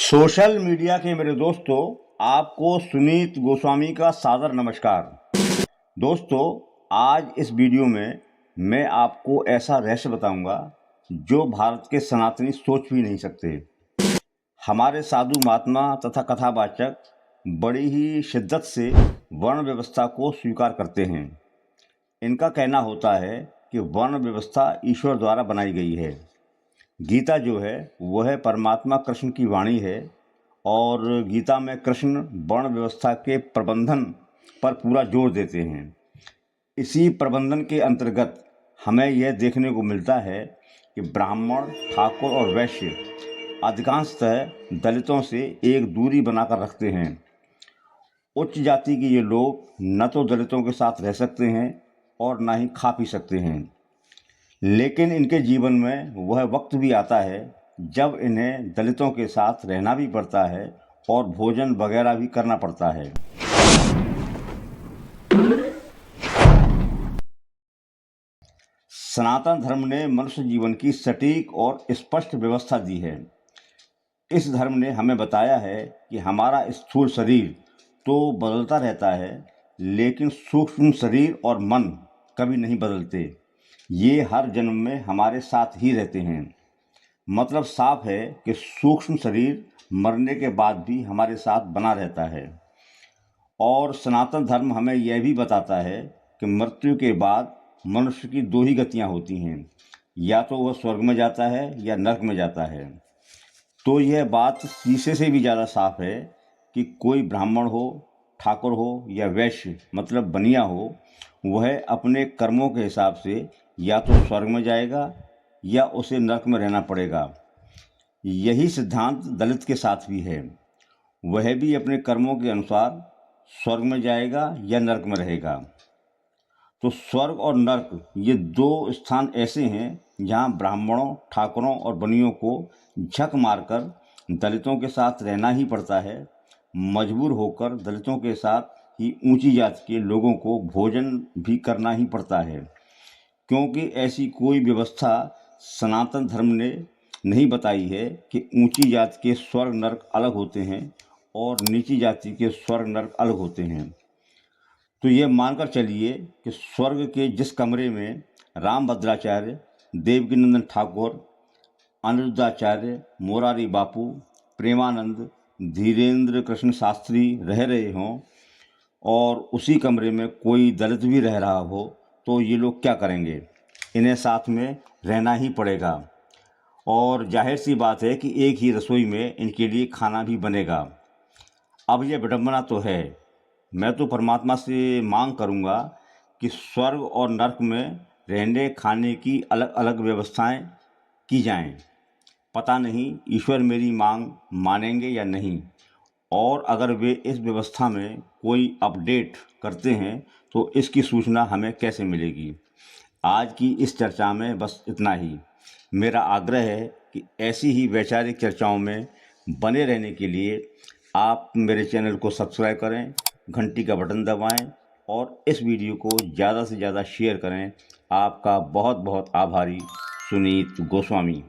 Social media के मेरे दोस्तों, आपको सुनीत गोस्वामी का सादर नमस्कार। दोस्तों, आज इस वीडियो में मैं आपको ऐसा रहस्य बताऊंगा जो भारत के सनातनी सोच भी नहीं सकते। हमारे साधु महात्मा तथा कथावाचक बड़ी ही शिद्दत से वर्ण व्यवस्था को स्वीकार करते हैं। इनका कहना होता है कि वर्ण व्यवस्था ईश्वर द्वारा बनाई गई है। गीता जो है वह परमात्मा कृष्ण की वाणी है और गीता में कृष्ण वर्ण व्यवस्था के प्रबंधन पर पूरा जोर देते हैं। इसी प्रबंधन के अंतर्गत हमें यह देखने को मिलता है कि ब्राह्मण, ठाकुर और वैश्य अधिकांशतः दलितों से एक दूरी बनाकर रखते हैं। उच्च जाति के ये लोग न तो दलितों के साथ रह सकते हैं और न ही खा पी सकते हैं। लेकिन इनके जीवन में वह वक्त भी आता है जब इन्हें दलितों के साथ रहना भी पड़ता है और भोजन वगैरह भी करना पड़ता है। सनातन धर्म ने मनुष्य जीवन की सटीक और स्पष्ट व्यवस्था दी है। इस धर्म ने हमें बताया है कि हमारा स्थूल शरीर तो बदलता रहता है, लेकिन सूक्ष्म शरीर और मन कभी नहीं बदलते। ये हर जन्म में हमारे साथ ही रहते हैं। मतलब साफ है कि सूक्ष्म शरीर मरने के बाद भी हमारे साथ बना रहता है। और सनातन धर्म हमें यह भी बताता है कि मृत्यु के बाद मनुष्य की दो ही गतियां होती हैं, या तो वह स्वर्ग में जाता है या नरक में जाता है। तो यह बात शीशे से भी ज़्यादा साफ है कि कोई ब्राह्मण हो, ठाकुर हो या वैश्य मतलब बनिया हो, वह अपने कर्मों के हिसाब से या तो स्वर्ग में जाएगा या उसे नरक में रहना पड़ेगा। यही सिद्धांत दलित के साथ भी है। वह भी अपने कर्मों के अनुसार स्वर्ग में जाएगा या नरक में रहेगा। तो स्वर्ग और नरक ये दो स्थान ऐसे हैं जहां ब्राह्मणों, ठाकुरों और बनियों को झक मारकर दलितों के साथ रहना ही पड़ता है। मजबूर होकर दलितों के साथ ही ऊंची जाति के लोगों को भोजन भी करना ही पड़ता है, क्योंकि ऐसी कोई व्यवस्था सनातन धर्म ने नहीं बताई है कि ऊंची जाति के स्वर्ग नरक अलग होते हैं और नीची जाति के स्वर्ग नरक अलग होते हैं। तो ये मानकर चलिए कि स्वर्ग के जिस कमरे में रामभद्राचार्य, देवकीनंदन ठाकुर, अनिरुद्धाचार्य, मोरारी बापू, प्रेमानंद, धीरेन्द्र कृष्ण शास्त्री रह रहे हों और उसी कमरे में कोई दलित भी रह रहा हो, तो ये लोग क्या करेंगे? इन्हें साथ में रहना ही पड़ेगा। और जाहिर सी बात है कि एक ही रसोई में इनके लिए खाना भी बनेगा। अब यह विडंबना तो है। मैं तो परमात्मा से मांग करूंगा कि स्वर्ग और नरक में रहने खाने की अलग अलग व्यवस्थाएं की जाएं। पता नहीं ईश्वर मेरी मांग मानेंगे या नहीं, और अगर वे इस व्यवस्था में कोई अपडेट करते हैं तो इसकी सूचना हमें कैसे मिलेगी। आज की इस चर्चा में बस इतना ही। मेरा आग्रह है कि ऐसी ही वैचारिक चर्चाओं में बने रहने के लिए आप मेरे चैनल को सब्सक्राइब करें, घंटी का बटन दबाएं और इस वीडियो को ज़्यादा से ज़्यादा शेयर करें। आपका बहुत बहुत आभारी, सुनीत गोस्वामी।